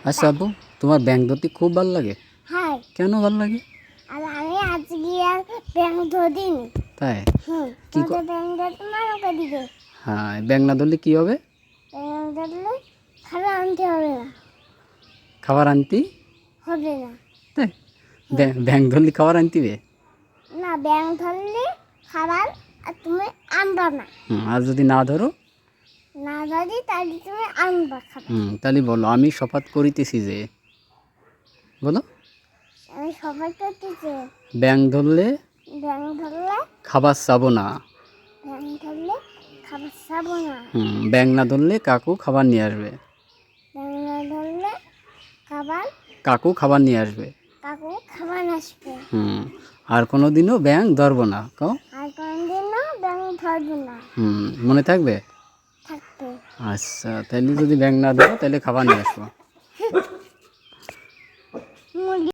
আচ্ছা আপু, তোমার ব্যাঙ ধরতে খুব ভালো লাগে? হ্যাঁ। কেন ভালো লাগে? আর আমি আজকে আর ব্যাংক ধরিনি। তাই? কি তোদের ব্যাংক ধরতে মানকে দিবে। হ্যাঁ, ব্যাঙ না ধরলে কি হবে? ব্যাংক ধরলে খাবার আনতে হবে না। খাবার আনতে হবে না। তাই? ব্যাঙ ধরলে খাবার আনতিবে? না, ব্যাংক ধরলে খাবার আর তুমি আনবা না। আর যদি না ধরো? না ধরি তাহলে তুমি আনবা খাবার। তাহলে বলো, আমি শপথ করিতেছি যে, বলো, আমি সবাই করতেছি। ব্যাঙ ধরলে ব্যাংক ধরলে খাবার চাবো না। ব্যাংক ধরলে খাবার খাবো না। ব্যাঙ না ধরলে কাকু খাবার নিয়ে আসবে। ব্যাংক না ধরলে খাবার কাকু খাবার নিয়ে আসবে। কাকু খাবার আসবে। আর কোনো দিনও ব্যাঙ ধরবো না, কও। আর কোনদিনও ব্যাংক ধরবে না। মনে থাকবে? থাকবে। আচ্ছা, তাহলে যদি ব্যাঙ না ধরো তাহলে খাবার নিয়ে আসবো।